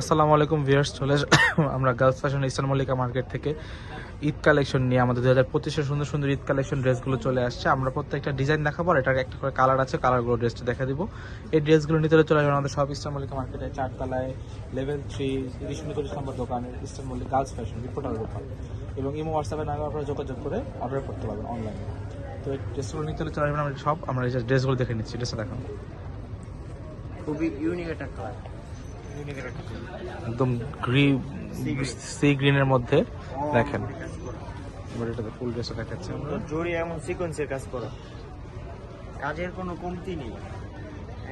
আসসালামু আলাইকুম ভিউয়ার্স, আমরা girls fashion eastern Mallika market থেকে ঈদ কালেকশন নিয়ে আমাদের 2025-এর সুন্দর সুন্দর ঈদ কালেকশন ড্রেসগুলো চলে আসছে। আমরা প্রত্যেকটা ডিজাইন দেখাবো, আর এটার একটা করে কালার আছে, কালারগুলো ড্রেসটা দেখা দিব। এই ড্রেসগুলো নিতে হলে চলে আসবেন আমাদের সব ইস্টার্ন মল্লিকা মার্কেটে 4 তলায় লেভেল 3 39 নম্বর দোকানে eastern Mallika girls fashion reporter দোকান, এবং ইমো হোয়াটসঅ্যাপে নামে আপনারা যোগাযোগ করে অর্ডার করতে পারবেন অনলাইনে। তো এই ড্রেসগুলো নিতে হলে চলে আসবেন আমাদের সব। আমরা এই ড্রেসগুলো দেখে নিচ্ছি, ড্রেসটা দেখান। খুবই ইউনিক একটা কালার, একদম সি গ্রিনের মধ্যে দেখেন। এবার এটাতে ফুল ড্রেসটা দেখাচ্ছে আমরা। জরি এমন সিকোয়েন্সের কাজ করা, কাজের কোনো কমতি নেই,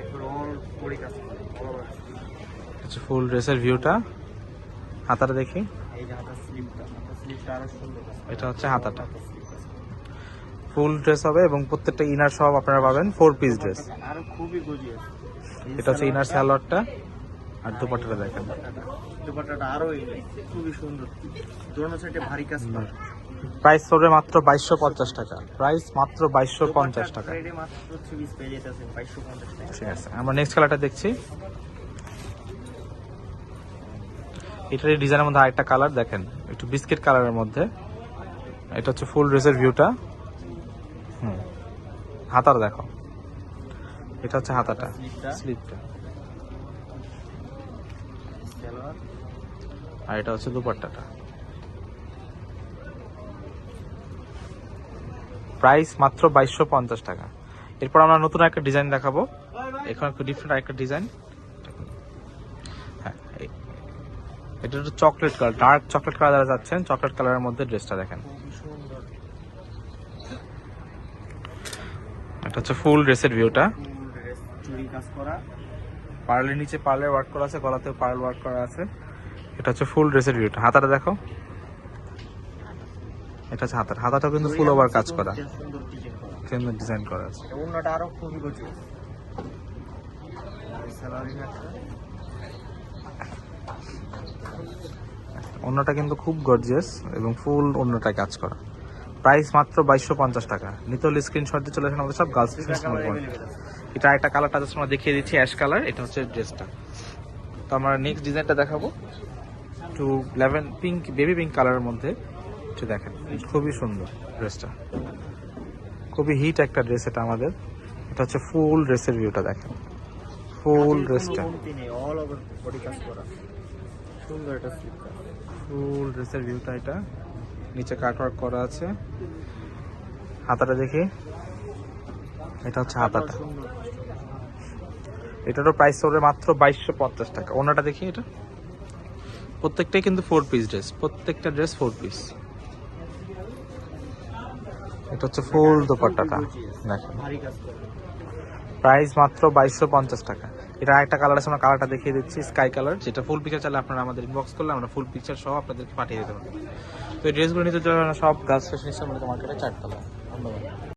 একবার অল করে কাজ করা। আচ্ছা, ফুল ড্রেসের ভিউটা, হাতাটা দেখি। এই যে হাতার স্লিপটা আরো সুন্দর কাজ করা। এটা হচ্ছে হাতাটা, ফুল ড্রেস হবে এবং প্রত্যেকটা ইনার সব আপনারা পাবেন 4 পিস ড্রেস। আরো খুবই গর্জিয়াস। এটা হচ্ছে ইনার সালোয়ারটা, আর দুপাট্টাটা দেখেন। দুপাট্টাটা আরো খুবই সুন্দর, দোনো সাইডে ভারী কাজ করা। প্রাইস পড়বে মাত্র 2250 টাকা। প্রাইস মাত্র 2250 টাকা। রেডি মাত্র 3 পিস পেয়ে যেতেছে 2250 টাকা। ঠিক আছে, আমরা নেক্সট কালারটা দেখছি। এটার ডিজাইনের মধ্যে আরেকটা কালার দেখেন, একটু বিস্কিট কালারের মধ্যে। এটা হচ্ছে ফুল ড্রেসের ভিউটা। হাতার দেখো, এটা হচ্ছে হাতাটা, স্লিপটা, আর এটা হচ্ছে দুপাট্টাটা। প্রাইস মাত্র 2250 টাকা। এরপর আমরা নতুন একটা ডিজাইন দেখাবো, এখন একটু ডিফারেন্ট একটা ডিজাইন। হ্যাঁ, এটা হচ্ছে chocolate colour, dark chocolate colour যারা যাচ্ছেন, চকলেট কালারের মধ্যে ড্রেসটা দেখেন। এটা হচ্ছে ফুল ড্রেসের ভিউটা। চুরি কাজ করা, পার্লের নিচে পার্লের ওয়ার্ক করা আছে, গলাতেও পার্ল ওয়ার্ক করা আছে। এটা হচ্ছে ফুল ড্রেসের ভিউটা। হাতাটা দেখো, এটা হচ্ছে হাতাটাও কিন্তু ফুল ওভার কাজ করা, সুন্দর ডিজাইন করা, সুন্দর ডিজাইন করা আছে। ওন্নাটা আরো খুবই গর্জিয়াস। ওন্নাটা কিন্তু খুব গর্জিয়াস এবং ফুল ওন্নাটায় কাজ করা। প্রাইস মাত্র 2250 টাকা। নিতে হলে স্ক্রিনশট দিয়ে চলে আসেন আমাদের সব গার্লস ফ্যাশন। এটা একটা কালারটা জাস্ট আমরা দেখিয়ে দিচ্ছি, অ্যাশ কালার। এটা হচ্ছে ড্রেসটা। তো আমরা নেক্সট ডিজাইনটা দেখাবো, একটু লেভেন পিঙ্ক, বেবি পিঙ্ক কালারের মধ্যে। এটা দেখেন, খুবই সুন্দর ড্রেসটা, খুবই হিট একটা ড্রেস এটা আমাদের। এটা হচ্ছে ফুল ড্রেসের ভিউটা দেখেন, ফুল ড্রেসটা, অল ওভার বডি কাজ করা, সুন্দর একটা স্লিপ কাজ। ফুল ড্রেসের ভিউটা। এটা নিচে কাট ওয়ার্ক করা আছে। হাতাটা দেখি, এটা হচ্ছে হাতাটা। এটারও প্রাইস পড়বে মাত্র 2250 টাকা। ওনাটা দেখি, এটা প্রত্যেকটাই কিন্তু 4 পিস ড্রেস, প্রত্যেকটা ড্রেস 4 পিস। এটা হচ্ছে ফুল দোপাট্টাটা দেখেন। ভারী কাজ করা, প্রাইস মাত্র 2250 টাকা। এটা আরেকটা কালার আছে, আমরা কালারটা দেখিয়ে দিচ্ছি, স্কাই কালার। যেটা ফুল পিকচার চাইলে আপনারা আমাদের ইনবক্স করলে আমরা ফুল পিকচার সহ আপনাদেরকে পাঠিয়ে দিতে পারবো। তো এই ড্রেসগুলো নিতে জন্য সব গার্লস ফ্যাশন মার্কেটে 4 তলা। ধন্যবাদ।